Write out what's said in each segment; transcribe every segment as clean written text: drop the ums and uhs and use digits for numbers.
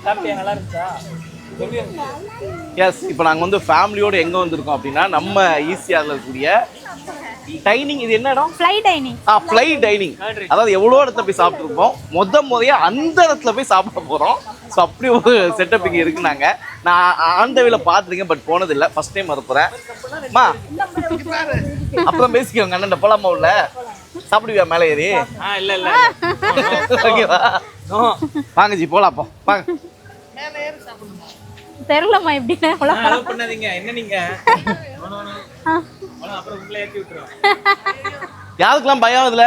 சாப்பிட்டியா? நல்லா இருந்துச்சா? எஸ், இப்போ நாங்கள் வந்து ஃபேமிலியோடு எங்கே வந்திருக்கோம் அப்படின்னா நம்ம ஈசிஆரில் இருக்கக்கூடிய டைனிங். இது என்ன இடம்? Fly dining. Fly dining. அதாவது எவ்வளோ இடத்துல போய் சாப்பிட்ருப்போம், முறையா அந்த இடத்துல போய் சாப்பிட போகிறோம். ஸோ அப்படி ஒரு செட்டப் இங்கே இருக்குனாங்க. நான் ஆண்டவில பார்த்துருக்கேன், பட் போனதில்லை. ஃபர்ஸ்ட் டைம் வரப்போகிறேன். அம்மா அப்புறம் பேசிக்கோங்க. அண்ணன் போலாமா? உள்ள சாப்பிடுவியா மேலே ஏறி? இல்லை இல்லை. ஓகேவா? வாங்க ஜி போலாம். அப்போ வாங்க. தெரியலம்மா எப்படின்னா அலோவ் பண்ணாதீங்க. என்ன நீங்க அப்புறம் உள்ள ஏத்தி விட்டுறோம். யாருக்கெல்லாம் பயம் இதுல?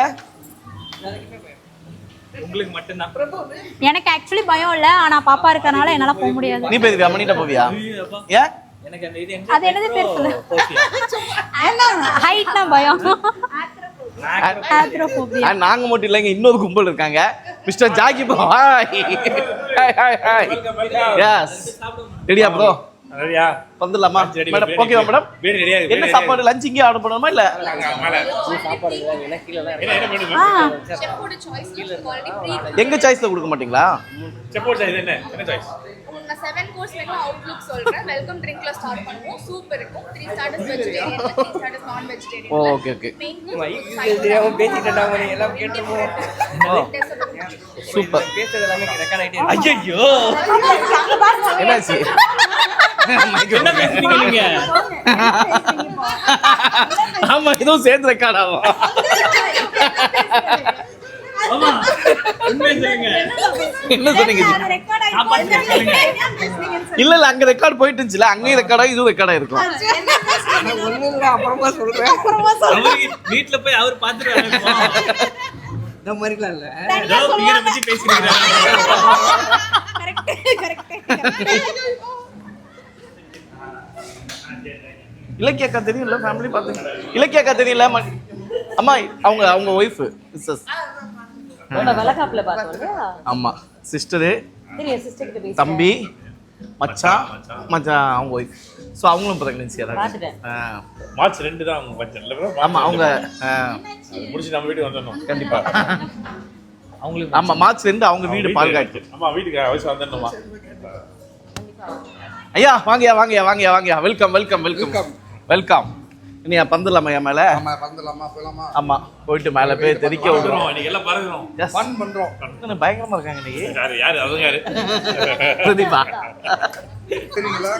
உங்களுக்கு மட்டும்தான். எனக்கு ஆக்சுவலி பயம் இல்ல, ஆனா பாப்பா இருக்கறனால என்னால போக முடியாது. நீ போயிருவியா? மணிட்ட போவியா? ஏன்? எனக்கு அந்த இது அது என்னது பேர்? ஹைட்னா பயம். ஆத்ரோபோபியா. நாங்க மட்டும் இல்லைங்க, இன்னொரு கும்பல் இருக்காங்க. Mister Jackie bro, hi hi hi. Yes, ரெடியா ப்ரோ? ரெடியா? வந்துடலாமா மேடம்? ஓகேவா மேடம்? ரெடியா? என்ன சாப்பாடு? லஞ்ச் இங்கே ஆர்டர் பண்ணணுமா இல்ல? சாப்பாடு என்ன கீழ தான் செஃப்போட சாய்ஸ் குவாலிட்டி ஃப்ரீ. எங்க சாய்ஸ்ல கொடுக்க மாட்டீங்களா? செஃப்போட சாய்ஸ் என்ன சாய்ஸ்? நான் 7 கோர்ஸ் மெனு அவுட்லுக் சொல்றேன். வெல்கம் ட்ரிங்க்ல ஸ்டார்ட் பண்ணுவோம். சூப் இருக்கும். 3 starters vegetarian, 3 starters non vegetarian. Okay okay. பேசிட்டேன்டா உங்க எல்லாம் கேட்டுறோம். சூப்பர். பேசுறது எல்லாமே ரெக்கார்ட் ஆயிட்டே இருக்கு. ஐயோ என்னாச்சு? என்ன பேசுறீங்க நீங்க? ஆமா, இதுவும் சேர்ந்து ரெக்கார்ட் ஆகும். ஆமா, உண்மையை சொல்லுங்க. என்ன சொன்னீங்க? இல்ல இல்ல, அங்க ரெக்கார்ட் போயிட்டு இருந்துச்சுல, அங்கேயும் ரெக்கார்டா இதுவும் ரெக்கார்டா இருக்கும். அப்புறமா சொல்றேன். வீட்ல போய் அவர் பாத்துறாரு. இந்த மாதிரிலாம் இல்ல, ஏதோ பிகரை பத்தி பேசிக்கிறீங்க. இலக்கியக்கா தெரியும்ல? ஃபேமிலி பாத்துங்க. இலக்கியக்கா தெரியல? அம்மா அவங்க அவங்க ஒய்ஃப் சிஸ்டர்ஸ். வலகாப்ல பார்த்தோம்ல. ஆமா, சிஸ்டரு, தெரியும் சிஸ்டர் கிட்ட பேசி. தம்பி, மச்சான் அவங்க ஒய்ஃப். ஸோ அவங்களும் பிரெக்னன்சியா தான். பார்த்துட்டேன். மார்ச் 2 தான் அவங்க பட்ஜெட்ல. ஆமா, அவங்க முடிச்சு நம்ம வீட்டுக்கு வந்துடணும் கண்டிப்பா. அவங்களுக்கு ஆமா, மார்ச் 2 அவங்க வீடு பால்காய்ச்சி. ஆமா, வீட்டுக்கு அவசியம் வந்துடணுமா? ஐயா வாங்கயா வாங்கயா வாங்கயா வாங்கயா. Welcome welcome welcome welcome. நீ பந்துலாமா என் மேல? ஆமா பந்தலாமா போலாமா? ஆமா, போயிட்டு மேல போய் தெரிக்க விடுறோம். இன்னைக்கு எல்லாம் பறக்குறோம். ஃபன் பண்றோம். என்ன பயங்கரமா இருக்காங்க இன்னைக்கு. யாரு அவங்க யாரு? பிரதீபா. தெரியுங்களா?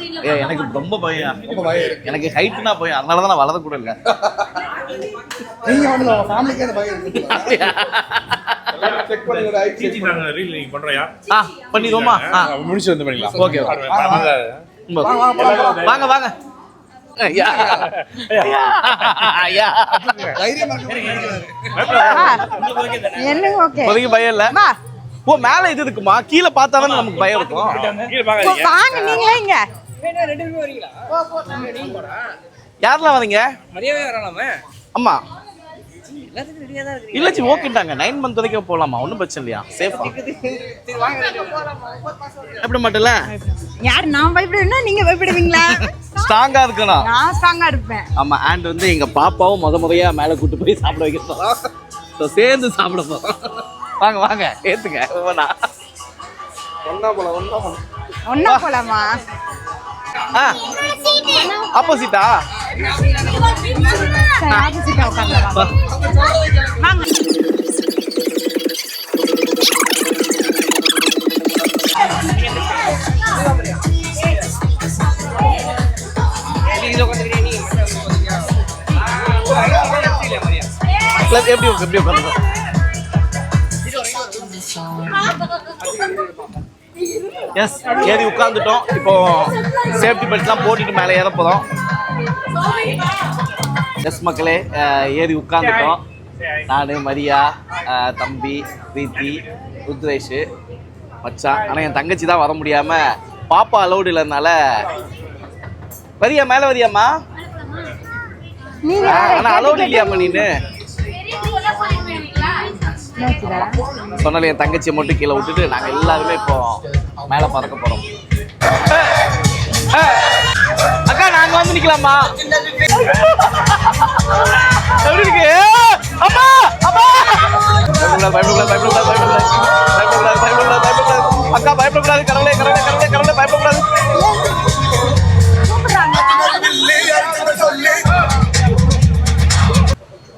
எனக்கு ரொம்ப பயம். ரொம்ப பயம் இருக்கு. எனக்கு ஹைட்னா பயம், அதனால தான் நான் வளர கூட இல்ல. நீங்க வந்து உங்க ஃபேமிலிக்கே அந்த பயம் இருக்கு. எல்லாரும் செக் பண்ணி ஒரு ஐடி டிடி நாங்க ரீல் நீங்க பண்றோம்யா? பண்ணிடுவோமா? முடிச்சு வந்து பண்ணிடலாம். ஓகே வாங்க வாங்க. ஐயா ஐயா தைரியமா என்ன ஓகே. இப்போதைக்கு பயம் இல்ல. ஓ, மேல இது இருக்குமா? கீழே பார்த்தா தானே நமக்கு பயம் இருக்கும். கீழ பாக்காதீங்க. வாங்க நீங்களே இங்க. ரெண்டு பேரும் வரீங்களா? போ நீங்க போடா. யாரெல்லாம் வரீங்க? மரியாதை வரலாமே. அம்மா எல்லாத்துக்கும் ரெடியா தான் இருக்கீங்க. இல்ல ஜி, ஓகேட்டாங்க. 9 மந்த் வரைக்கும் போலாமா? ஒன்றும் பிரச்சனை இல்லையா? சேஃபா சரி வாங்க எப்படி மாட்டல? யார் நான் பயப்படுவேன்னா நீங்க பயப்படுவீங்களா? ஸ்ட்ராங்கா இருக்கணும். நான் ஸ்ட்ராங்கா இருப்பேன். ஆமா, அண்ட் வந்து எங்க பாப்பாவும் முறையா மேல கூட்டு போய் சாப்பிட வைக்கிறோம். ஸோ சேர்ந்து சாப்பிட போறோம். வாங்க வாங்க ஏத்துங்க. ஒவ்வொன்னா ஒண்ணா போலாமா? ஆப்போசிட்டா? ஆப்போசிட்டா உட்கார்ந்தா வாங்க. எப்படி எப்படி உட்காந்து? எஸ், ஏறி உட்காந்துட்டோம். இப்போ சேஃப்டி பெல்ட்லாம் போட்டுட்டு மேலே ஏற போகிறோம். எஸ் மக்களே, ஏறி உட்காந்துட்டோம். நான், மரியா, தம்பி, பிரீத்தி, ருத்ரேஷ், மச்சான். ஆனால் என் தங்கச்சி தான் வர முடியாமல், பாப்பா அலௌடு இல்லைனால. வரியா மேலே வரியாம்மா? ஆனால் அலௌடு இல்லையாம்மா நீனு? சொன்னால என் தங்கச்சியை மட்டும் கீழே விட்டுட்டு நாங்கள் எல்லாருமே இப்போ மேலே பறக்க போகிறோம். அக்கா நாங்கள் வந்து நிற்கலாமா? எப்படி இருக்கு? அம்மா அம்மா பயப்படக்கூடாது பயப்படக்கூடாது பயப்படக்கூடாது பயப்படக்கூடாது பயப்படக்கூடாது பயப்படக்கூடாது. அக்கா பயப்படக்கூடாது, கடவுளே கடவுளே கடவுளே கடவுளே பயப்படக்கூடாது.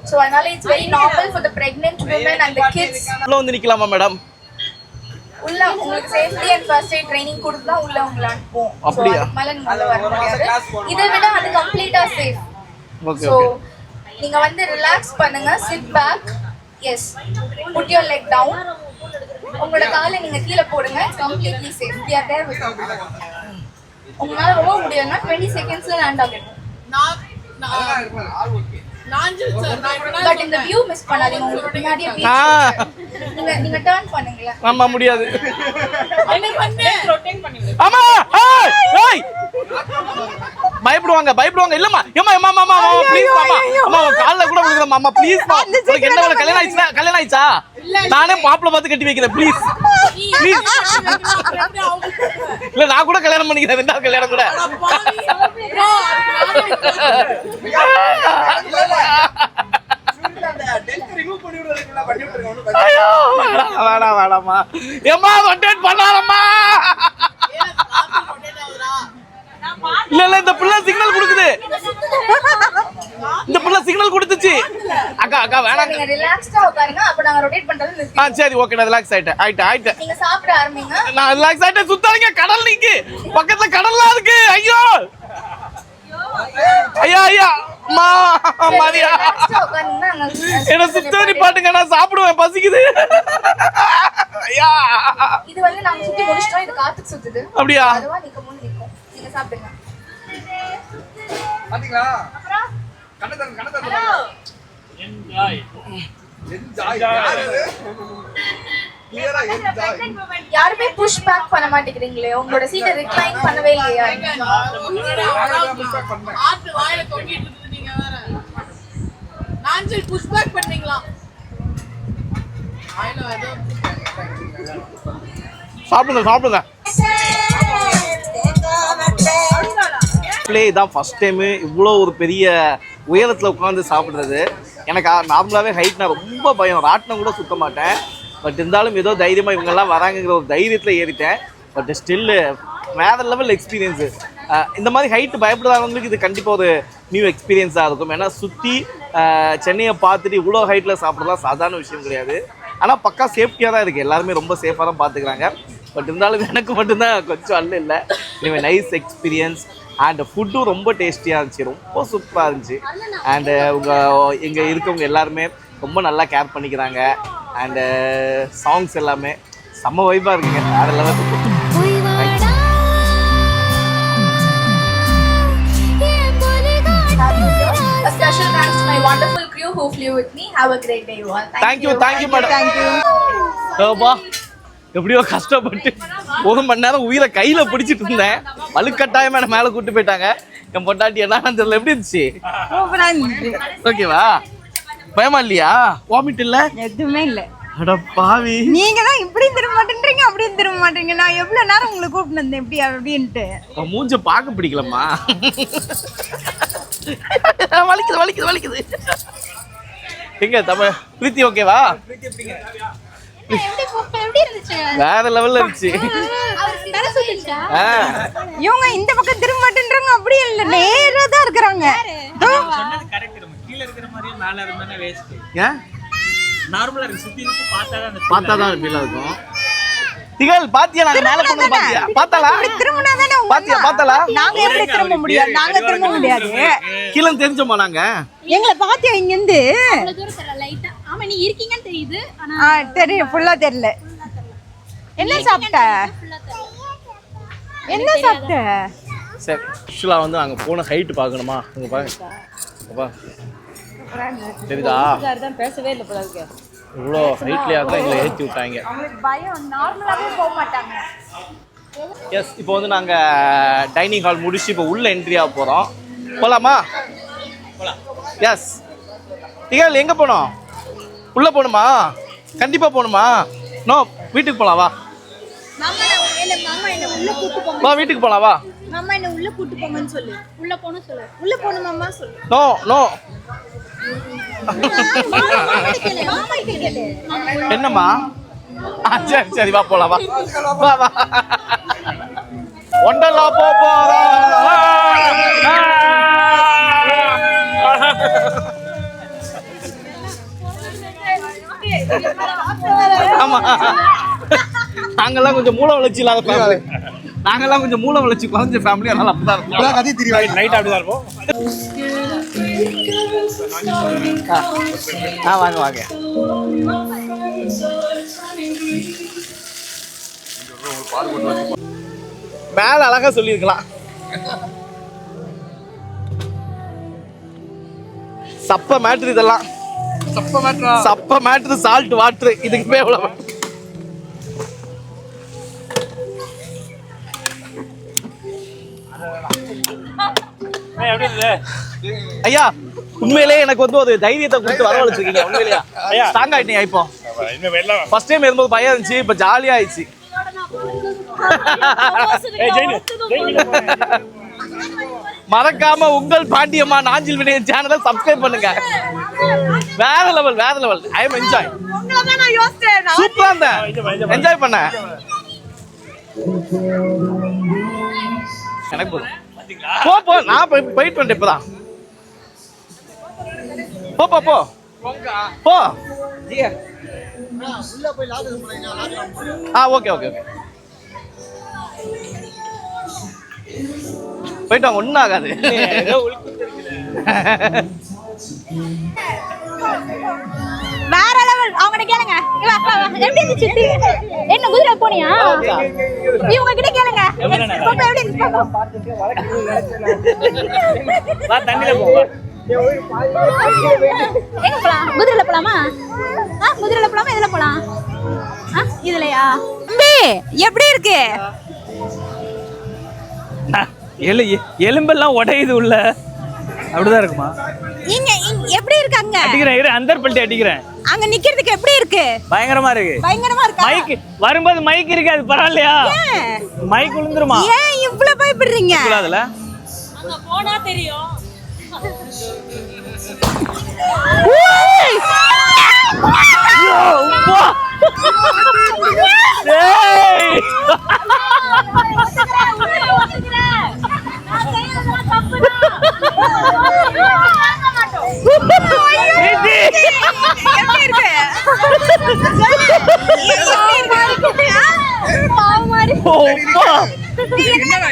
So அதனால it's very normal for the pregnant women and the kids. உள்ள வந்து நிக்கலாமா மேடம்? உள்ள உங்களுக்கு safety and first eight training கொடுத்தா உள்ள உங்களை அனுப்புவோம். அப்படியா? மேல நீங்க உள்ள வர முடியாது. இதை விட அது கம்ப்ளீட்டா சேஃப். Okay So okay. நீங்க வந்து ரிலாக்ஸ் பண்ணுங்க, sit back. Yes, put your leg down. உங்களோட காலை நீங்க கீழே போடுங்க. Completely safe. We are there with you. உங்களால ரொம்ப முடியும்னா 20 செகண்ட்ஸ்ல லேண்ட் ஆகும். பட் இந்த வியூ மிஸ் பண்ணாதீங்க. உங்களுக்கு பின்னாடியே நீங்க டர்ன் பண்ணுங்களே. ஆமா முடியாது. ஆமா ஏய் பயப்படுவாங்க பயப்படுவாங்க. இல்லம்மா ஏமா ஏமா மாமா ப்ளீஸ் மாமா அம்மா கால்ல கூட விழுகல மாமா ப்ளீஸ் மா. உங்களுக்கு என்ன கல்யாணம் ஆயிச்சா? கல்யாணம் ஆயிச்சா? நானே மாப்பிள்ளை பார்த்து கட்டி வைக்கிறேன் ப்ளீஸ் ப்ளீஸ். இல்ல நான் கூட கல்யாணம் பண்ணிக்கிறேன். ரெண்டாவது கல்யாணம் கூட. வேணாமா ஏமா ரொட்டேட் பண்ணாதம்மா. இல்ல இல்ல இந்த புள்ள சிக்னல் கொடுக்குது. இந்த புள்ள சிக்னல் கொடுத்துச்சு. அக்கா அக்கா வேணாம். நீங்க ரிலாக்ஸ்டா உட்காருங்க. அப்ப நாங்க ரொட்டேட் பண்றது நிறுத்திடுவோம். சரி ஓகே நான் ரிலாக்ஸ் ஆயிட்டேன். நீங்க சாப்பிட ஆரம்பிங்க. நான் ரிலாக்ஸ் ஆயிட்டேன். சுத்தாதீங்க, கடல் நீக்கு பக்கத்துல கடல்லாம் இருக்கு. ஐயோ ஐயா ஐயா அம்மா மாரியா ரிலாக்ஸ்டா உட்காருங்க. என்ன சுத்தரி பாட்டுங்க, நான் சாப்பிடுவேன் பசிக்குது. ஐயா இது வந்து நாங்க சுத்தி முடிச்சிட்டோம். இது காத்துக்கு சுத்துது. அப்படியா? அதுவா நீங்க முன் நிக்கும். நீங்க சாப்பிடுங்க. பாத்தீங்களா? யாருமே புஷ் பேக் பண்ண மாட்டேங்கிறீங்களே. உங்களோட சீட்டை ரிக்ளைன் பண்ணவே இல்லையா? புஷ் பேக் பண்ணீங்களா? சாப்பிடுங்க. இதான் ஃபர்ஸ்ட் டைமு இவ்வளோ ஒரு பெரிய உயரத்தில் உட்காந்து சாப்பிட்றது. எனக்கு நார்மலாகவே ஹைட் நான் ரொம்ப பயம். ராட்டினம் கூட சுத்த மாட்டேன். பட் இருந்தாலும் ஏதோ தைரியமாக இவங்கெல்லாம் வராங்கிற ஒரு தைரியத்தில் ஏறிட்டேன். பட் ஸ்டில்லு வேற லெவல் எக்ஸ்பீரியன்ஸு. இந்த மாதிரி ஹைட்டு பயப்படுறவங்களுக்கு இது கண்டிப்பாக ஒரு நியூ எக்ஸ்பீரியன்ஸாக இருக்கும். ஏன்னா சுற்றி சென்னையை பார்த்துட்டு இவ்வளோ ஹைட்டில் சாப்பிட்றதுலாம் சாதாரண விஷயம் கிடையாது. ஆனால் பக்கா சேஃப்டியாக தான் இருக்குது. எல்லாருமே ரொம்ப சேஃபாக தான் பார்த்துக்கிறாங்க. பட் இருந்தாலும் எனக்கு மட்டும்தான் கொஞ்சம் அல்ல இல்லை. இனிமேல் நைஸ் எக்ஸ்பீரியன்ஸ். அண்ட் ஃபுட்டும் ரொம்ப டேஸ்டியாக இருந்துச்சு, ரொம்ப சூப்பராக இருந்துச்சு. அண்டு இங்கே இருக்கவங்க எல்லாருமே ரொம்ப நல்லா கேர் பண்ணிக்கிறாங்க. அண்டு சாங்ஸ் எல்லாமே செம்ம வைப்பாக இருக்குங்க. வேறு level. A special thanks to my wonderful crew who flew with me. Have a great day, you all. Thank you madam. ஓபா எப்படியோ கஷ்டப்பட்டு 1 மணி நேரம் உயிரை கையில பிடிச்சிட்டு இருந்தேன். வலுக்கட்டாயமா என்ன மேல கூட்டு போயிட்டாங்க. என் பொண்டாட்டி என்னன்னு தெரியல. எப்படி இருந்துச்சு? ஓகேவா? பயமா இல்லையா? வாமிட் இல்ல? எதுவுமே இல்ல. அட பாவி, நீங்க தான் இப்படி திரும்ப மாட்டேன்றீங்க அப்படி திரும்ப மாட்டீங்க. நான் எவ்வளவு நேரம் உங்களை கூப்பிட்டு வந்தேன் எப்படி அப்படின்ட்டு. மூஞ்ச பார்க்க பிடிக்கலம்மா. வலிக்குது. எங்க தமிழ் பிரீத்தி ஓகேவா? வேற லெவல்ல இருந்துச்சு. இவங்க இந்த பக்கம் திரும்ப மாட்டேன்றாங்க. அப்படி இல்ல, நேரா தான் இருக்காங்க. சொன்னது கரெக்ட். நம்ம கீழ இருக்கிற மாதிரியே மேல இருந்தானே வேஸ்ட். ஏன் நார்மலா இருக்கு. சுத்தி இருக்கு பார்த்தா தான் ஃபீல் ஆகும். திகழ் பாத்தியா? நாங்க மேல போனது பாத்தியா? பாத்தல திரும்பினா தானே பாத்தியா? பாத்தல நாங்க எப்படி திரும்ப முடியாது? நாங்க திரும்ப முடியாது. கீழ தெரிஞ்சோமா நாங்க? எங்களை பாத்தியா இங்க இருந்து? அவ்வளவு தூரம் தெரியல. லைட்டா ஆமா நீ இருக்கீங்கன்னு தெரியுது. ஆனா தெரியும், ஃபுல்லா தெரியல. என்ன சாப்பிட்ட? என்ன சாப்பிட்ட? சரி, ஆக்சுவலா வந்து நாங்க போன ஹைட் பார்க்கணுமா? இங்க பாருங்க. அப்பா தெரியுதா? தான் பேசவே இல்ல போல இருக்கு. இவ்வளோ ஹைட்லயா தான் எங்களை ஏற்றி விட்டாங்க. பயம். நார்மலாவே போக மாட்டாங்க. எஸ், இப்போ வந்து நாங்கள் டைனிங் ஹால் முடிச்சு இப்போ உள்ள என்ட்ரியாக போகிறோம். போகலாமா? எஸ். திகழ் எங்கே போகணும்? உள்ளே போகணுமா? கண்டிப்பாக போகணுமா? நோ, வீட்டுக்கு போகலாம் வா. மாமா என்ன உள்ள கூட்டி போங்க. வா வீட்டுக்கு போகலாம் வா. மாமா என்ன உள்ள கூட்டி போங்கன்னு சொல்லு. உள்ள போணும் சொல்லு. உள்ள போணும் மாமா சொல்லு. No no. மாமா கேளு. என்னம்மா? சரி சரி வா போலாம் வா வா வா ஒண்டலா போறோம். ஆமா நாங்கெல்லாம் கொஞ்சம் மூளை வளர்ச்சி இல்லாத ஃபேமிலி. நாங்கெல்லாம் கொஞ்சம் மூளை வளர்ச்சி குறைஞ்ச ஃபேமிலி, அதனால அப்படிதான் இருக்கும். கதை தெரியும். நைட் அப்படிதான் இருப்போம். வாங்க வாங்க. மேல அழகா சொல்லிருக்கலாம். சப்ப மேட்ரு இதெல்லாம். சப்ப மேட்ரு சால்ட் வாட்டர் இதுக்குமே எவ்வளவு. ஐயா உண்மையிலேயே எனக்கு வந்து ஒரு தைரியத்தை கொடுத்து வரவழைச்சிருக்கீங்க. உண்மையிலேயே ஸ்ட்ராங் ஆயிட்டீங்க. இப்போ ஃபர்ஸ்ட் டைம் இருக்கும்போது பயம் இருந்துச்சு, இப்ப ஜாலியா ஆயிடுச்சு. மறக்காம உங்கள் பாண்டியம்மா நாஞ்சில் வினயன் சேனலை சப்ஸ்கிரைப் பண்ணுங்க. வேற லெவல் வேற லெவல். ஐ அம் என்ஜாய். சூப்பரா இருந்தேன், என்ஜாய் பண்ண. எனக்கு போ போ நான் போயிட்டு வந்துட்டேன் இப்பதான். போ போ போ போ. ஓகே ஓகே ஓகே போயிட்டு வாங்க, ஒன்னும் ஆகாது. வேற லெவல். அவங்க கேளுங்க எப்படி இருந்துச்சு? என்ன குதிரை போனியா? இவங்க கிட்ட கேளுங்க எப்படி இருந்துச்சு? தண்ணியில போவா. எங்க போலாம்? குதிரைல போலாமா? குதிரைல போலாமா? இதுல போலாம்? இதுலயா? தம்பி எப்படி இருக்கு? எலும்பெல்லாம் உடையுது உள்ள. அப்படிதான் இருக்குமா? நீங்க எப்படி இருக்காங்க? அடிக்கிறேன் இரு, அந்தர் பல்ட்டி அடிக்கிறேன். அங்க நிக்கிறதுக்கு எப்படி இருக்கு? பயங்கரமா இருக்கு. பயங்கரமா இருக்கா? மைக் வரும்போது மைக் இருக்கு, அது பரவாயில்லையா? மைக் விழுந்துருமா? ஏன் இவ்வளவு பயப்படுறீங்க? அதுல அங்க போனா தெரியும்.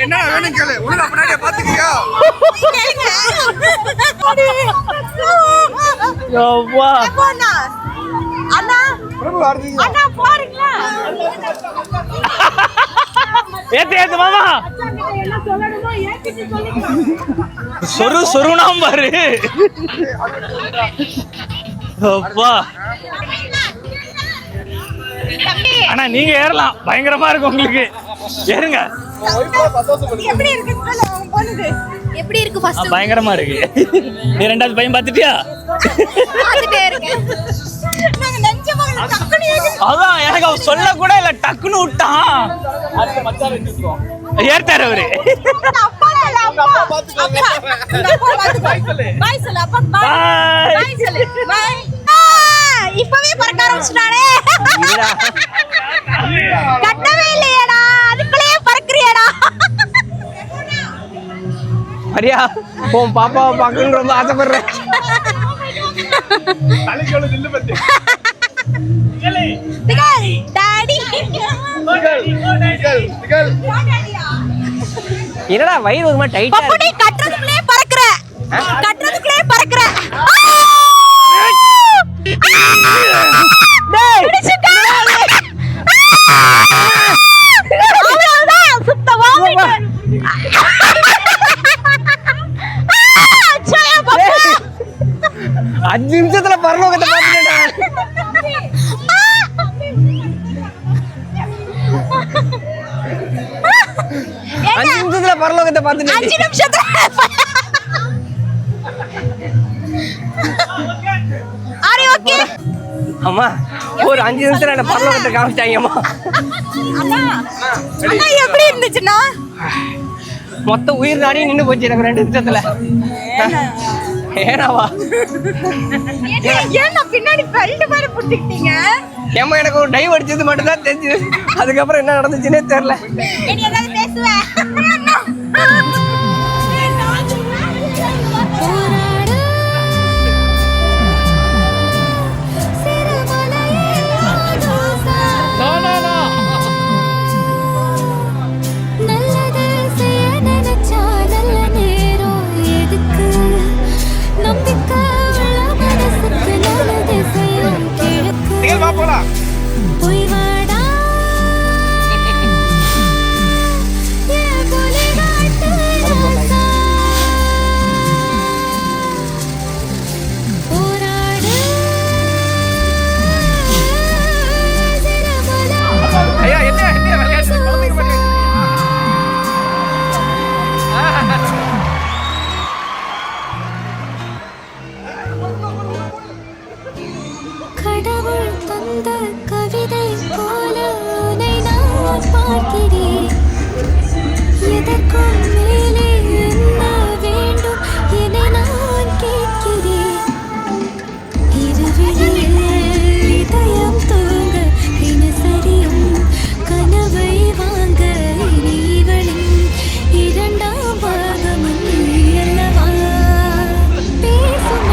என்ன வேணும் கேளு. உள்ள அப்படியே பாத்துக்கியா? அண்ணா அண்ணா போறீங்களா? ஏத்து ஏத்து மாமா. சொருணாம் பாரு. அப்பா அண்ணா நீங்க ஏறலாம், பயங்கரமா இருக்கும் உங்களுக்கு. ஏறுங்க. எப்படி இருக்கு? போனது எப்படி இருக்கு? ஃபர்ஸ்ட் பயங்கரமா இருக்கு. நீ ரெண்டாவது பையன் பாத்துட்டியா? பாத்துட்டே இருக்கேன். நாங்க நெஞ்சமா டக்குனு அதான் எனக்கு அவ சொல்ல கூட இல்ல, டக்குன்னு விட்டான். ஏற்றாரு அவரு. அப்பா இல்ல அப்பா பாத்துக்கோங்க. பை சொல்லு அப்பா. பை சொல்லு. பை. இப்பவே பறக்க ஆரம்பிச்சானே. கட்டவே இல்லையேடா, அதுக்குள்ளே பறக்குறியேடா. மரியா உன் பாப்பாவை பார்க்கணும்னு ரொம்ப ஆசைப்படுறேன். என்னடா வயிறு ஒரு மாதிரி டைட்டா இருக்கு. கட்டுறதுக்குள்ளே பறக்குற, கட்டுறதுக்குள்ளே பறக்குற. சுத்தமா 5 நிமிஷத்துல பரலோகத்தை பார்த்துட்டேன்டா. 5 நிமிஷத்துல பரலோகத்தை பார்த்துட்டேன். 5 நிமிஷத்துல. ஆரி ஓகே. அம்மா ஒரு 5 நிமிஷத்துல என்ன பரலோகத்தை காமிச்சாங்கம்மா. அண்ணா அண்ணா எப்படி இருந்துச்சுன்னா? மொத்த உயிர் நாடியும் நின்று போச்சு எனக்கு 2 நிமிஷத்துல. ஏனாவா ஏன் பின்னாடி பெல்ட் மாதிரி புடிச்சிட்டீங்க? ஏமா எனக்கு ஒரு டைவ் அடிச்சது மட்டும் தான் தெரிஞ்சது. அதுக்கப்புறம் என்ன நடந்துச்சுன்னே தெரியல. நீ ஏதாவது பேசுவ? போலாம். ஐயா என்ன என்ன விளையாட்டு குழந்தைங்க மாதிரி கடவுள் தந்த கவிதை போல உன்னை நான் பார்க்கிறேன். எதற்கும் மேலே என்ன வேண்டும் என நான் கேட்கிறேன். இருவிழியில் இதயம் தூங்க தினசரியும் கனவை வாங்க இனி இவளின் இரண்டாம் பாகமும் அல்லவா. பேசும்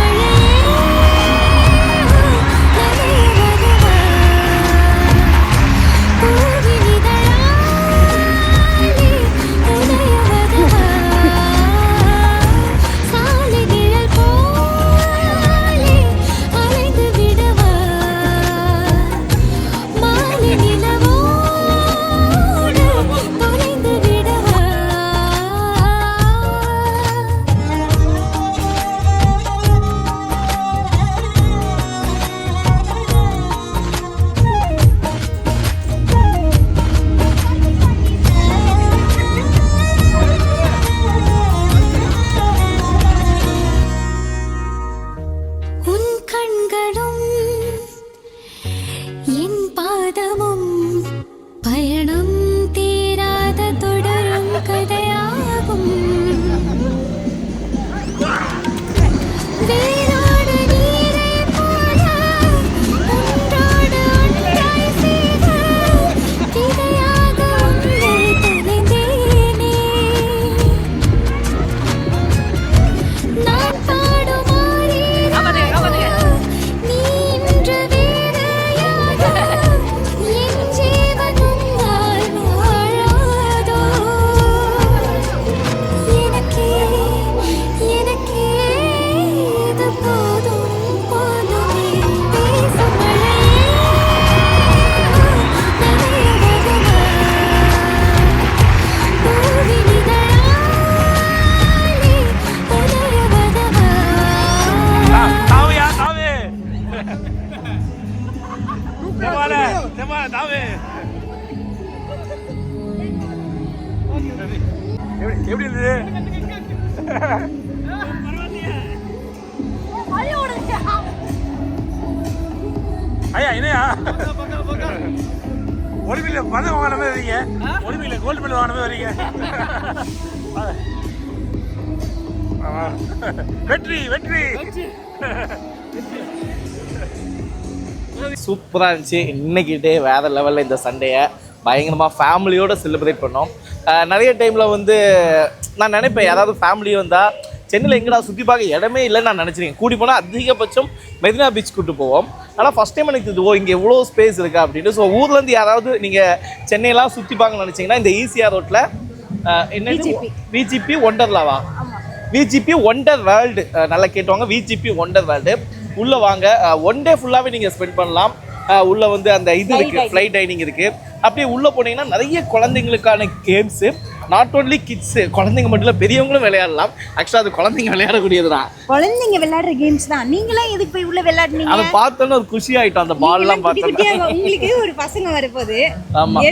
எப்படி இருந்தது? ஐயா என்னையா ஒலிம்பிக்ல பதக்கம் வாங்கின மாதிரி வரீங்க, ஒலிம்பிக்ல கோல்டு மெடல் வாங்கின மாதிரி வரீங்க. வெற்றி வெற்றி. சூப்பராக இருந்துச்சு. இன்னைக்கு டே வேற லெவலில் இந்த சண்டையை பயங்கரமாக ஃபேமிலியோடு செலிப்ரேட் பண்ணோம். நிறைய டைமில் வந்து நான் நினைப்பேன் யாராவது ஃபேமிலி வந்தால் சென்னையில் எங்கடா சுற்றி பார்க்க இடமே இல்லைன்னு நான் நினச்சிருக்கேன். கூடி போனால் அதிகபட்சம் மெரினா பீச் கூப்பிட்டு போவோம். ஆனால் ஃபஸ்ட் டைம் எனக்கு இது இங்கே எவ்வளோ ஸ்பேஸ் இருக்கா அப்படின்ட்டு. ஸோ ஊர்லேருந்து யாராவது நீங்கள் சென்னையெல்லாம் சுற்றி பார்க்க நினச்சிங்கன்னா இந்த ஈசிஆர் ரோட்டில் என்ன விஜிபி ஒண்டர்லாவா, விஜிபி ஒண்டர் வேர்ல்டு நல்லா கேட்டுவாங்க. விஜிபி ஒண்டர் வேர்ல்டு உள்ளே வாங்க. ஒன் டே ஃபுல்லாகவே நீங்கள் ஸ்பெண்ட் பண்ணலாம். உள்ளே வந்து அந்த இது இருக்குது, ஃப்ளைட் டைனிங் இருக்குது. அப்படியே உள்ளே போனீங்கன்னா நிறைய குழந்தைங்களுக்கான கேம்ஸு. நாட் ஓன்லி கிட்ஸு, குழந்தைங்க மட்டும் இல்லை பெரியவங்களும் விளையாடலாம். ஆக்சுவலாக அது குழந்தைங்க விளையாடக்கூடியது தான். குழந்தைங்க விளையாடுற கேம்ஸ் தான். நீங்களாம் எதுக்கு போய் உள்ள விளையாடுனீங்க? அதை பார்த்தோன்னு ஒரு குஷி ஆகிட்டோம். அந்த பால்லாம் பார்த்தோம். உங்களுக்கு ஒரு பசங்க வரப்போகுது. ஆமாம்,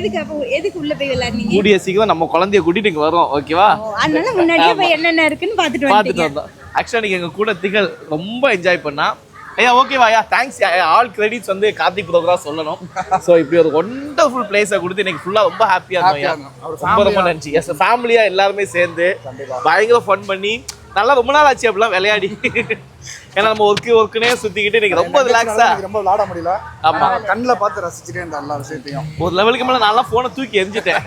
எதுக்கு உள்ள போய் விளையாடுனீங்க? கூடிய சீக்கிரம் நம்ம குழந்தைய கூட்டிட்டு இங்கே வரோம். ஓகேவா? அதனால முன்னாடியே போய் என்னென்ன இருக்குன்னு பார்த்துட்டு வந்தோம். ஆக்சுவலாக நீங்கள் எங்கள் கூட திகழ் ரொம்ப என்ஜாய் பண்ணா. ஐயா ஓகேவா ஐயா, தேங்க்ஸ். ஆல் கிரெடிட்ஸ் வந்து கார்த்திக் ப்ரோக்ராம் சொல்லணும். ஸோ இப்படி ஒரு ஒண்டர்ஃபுல் பிளேஸை கொடுத்து இன்னைக்கு ஃபுல்லாக ரொம்ப ஹாப்பியாக இருந்தோம் ஐயா. ரொம்ப ரொம்ப நன்றி. எஸ் ஃபேமிலியாக எல்லாருமே சேர்ந்து பயங்கர ஃபன் பண்ணி நல்லா ரொம்ப நாள் ஆச்சு அப்படிலாம் விளையாடி. ஏன்னா நம்ம ஒர்க்குனே சுத்திக்கிட்டு இன்னைக்கு ரொம்ப ரிலாக்ஸா ரொம்ப விளையாட முடியல. ஆமா, கண்ணில் பார்த்து ரசிச்சுட்டே இந்த எல்லா விஷயத்தையும். ஒரு லெவலுக்கு மேல நல்லா போனை தூக்கி எரிஞ்சிட்டேன்.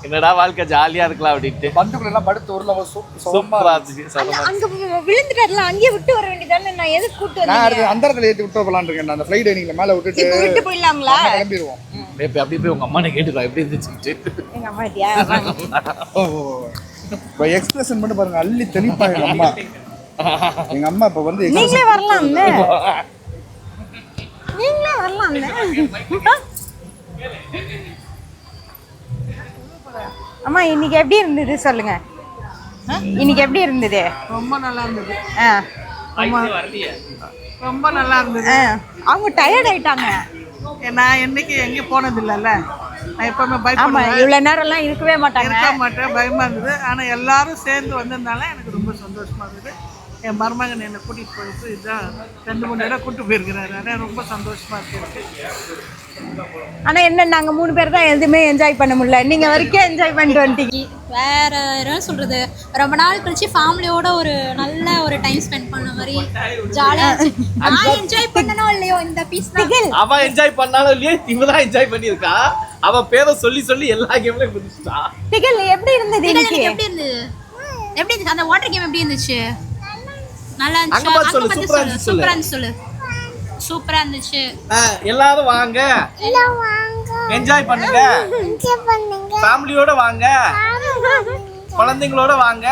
என்னடா வாழ்க்கை ஜாலியா இருக்கலாம் அப்படின்ட்டு. பந்துக்குள்ள எல்லாம் படுத்து ஒரு லெவல் சூப்பரா இருந்துச்சு. அங்க விழுந்துட்டாருல, அங்கேயே விட்டு வர வேண்டியதானே. நான் எதுக்கு கூட்டு நான் வந்தேன்? அடுத்து அந்த இடத்துல ஏற்றி விட்டு போகலான்னு இருக்கேன். அந்த ஃப்ளைட் நீங்க மேலே விட்டுட்டு இப்ப விட்டு போயிடலாங்களா? கிளம்பிடுவோம். அப்படி போய் உங்க அம்மா கேட்டுக்கலாம் எப்படி இருந்துச்சு. எங்க அம்மா கிட்டயா? இப்போ எக்ஸ்பிரஷன் மட்டும் பாருங்க, அள்ளி தெளிப்பா எங்க அம்மா. எங்க அம்மா இப்ப வந்து நீங்களே வரலாம்ல, நீங்களே வரலாம்ல. அம்மா இன்னைக்கு எப்படி இருந்தது சொல்லுங்க. இன்னைக்கு எப்படி இருந்தது? ரொம்ப நல்லா இருந்தது. வரலையே. ரொம்ப நல்லா இருந்தது. அவங்க டயர்ட் ஆயிட்டாங்க. நான் என்னைக்கு எங்கேயும் போனது இல்லைல்ல. நான் எப்பவுமே ஆமா, பயப்படுவேன், இவ்வளவு நேரம் எல்லாம் இருக்கவே மாட்டாங்க. இருக்க மாட்டேன், பயமா இருந்தது. ஆனா எல்லாரும் சேர்ந்து வந்ததுனால எனக்கு ரொம்ப சந்தோஷமா இருந்தது. என் மருமகன் என்னை கூட்டிட்டு போயிட்டு இதுதான் 2-3 இடம் கூட்டிட்டு போயிருக்கிறாரு. ஆனால் ரொம்ப சந்தோஷமா இருக்கு. ஆனா என்ன, நாங்க 3 பேர் தான் எதுவுமே என்ஜாய் பண்ண முடியல. நீங்க வரைக்கும் என்ஜாய் பண்ணிட்டு வந்துட்டீங்க. வேற என்ன சொல்றது, ரொம்ப நாள் கழிச்சு ஃபேமிலியோட ஒரு நல்ல ஒரு டைம் ஸ்பெண்ட் பண்ண மாதிரி ஜாலியா இருந்துச்சு. நான் என்ஜாய் பண்ணனோ இல்லையோ இந்த பீஸ் தான். அவ என்ஜாய் பண்ணாலும் இல்லையே, இவதான் என்ஜாய் பண்ணியிருக்கா. அவ பேரை சொல்லி சொல்லி எல்லா கேம்லயும் குதிச்சுட்டா. திகில் எப்படி இருந்தது? எப்படி இருந்தது? எப்படி இருந்துச்சு அந்த வாட்டர் கேம்? எப்படி இருந்துச்சு? நல்லா இருந்துச்சு. அங்க பார்த்து சொல்லு, சூப்பரா இருந்துச்சு சொல்லு. சூப்பரா இருந்துச்சு சொல்லு. சூப்பரா இருந்துச்சு. எல்லாரும் வாங்க, என்ஜாய் பண்ணுங்க, ஃபேமிலியோட வாங்க, குழந்தைங்களோட வாங்க.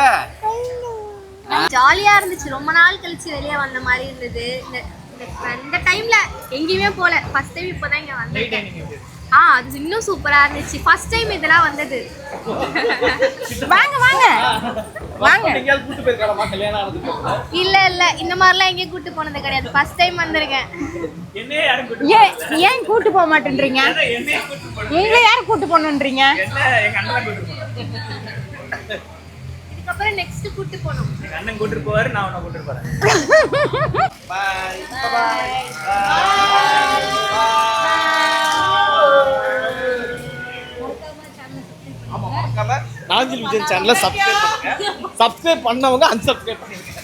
ஜாலியா இருந்துச்சு. ரொம்ப நாள் கழிச்சு வெளியே வந்த மாதிரி இருந்தது. இந்த டைம்ல எங்கேயுமே போல. ஃபர்ஸ்ட் டைம் இப்போதான் இங்க வந்தேன். அது இன்னும் சூப்பரா இருந்துச்சு. ஃபர்ஸ்ட் டைம் இதெல்லாம் வந்தது. வாங்க வாங்க வாங்க. கூட்டு போயிருக்காளமா கல்யாணம் ஆனதுக்கு? இல்ல இந்த மாதிரிலாம் எங்கேயும் கூட்டு போனது கிடையாது. ஃபர்ஸ்ட் டைம் வந்திருக்கேன். ஏன் கூட்டு போக மாட்டேன்றீங்க? உங்களை யார் கூட்டு போகணுன்றீங்க? இதுக்கப்புறம் நெக்ஸ்ட் கூட்டு போகணும். எங்க அண்ணன் கூட்டிட்டு போவாரு, நான் உன்னை கூட்டிட்டு போறேன். பாய். ஆமா, மறக்காம நாஞ்சில் விஜயன் சேனலை சப்ஸ்கிரைப் பண்ணுங்க. சப்ஸ்கிரைப் பண்ணவங்க அன்சப்ஸ்கிரைப் பண்ணுங்க.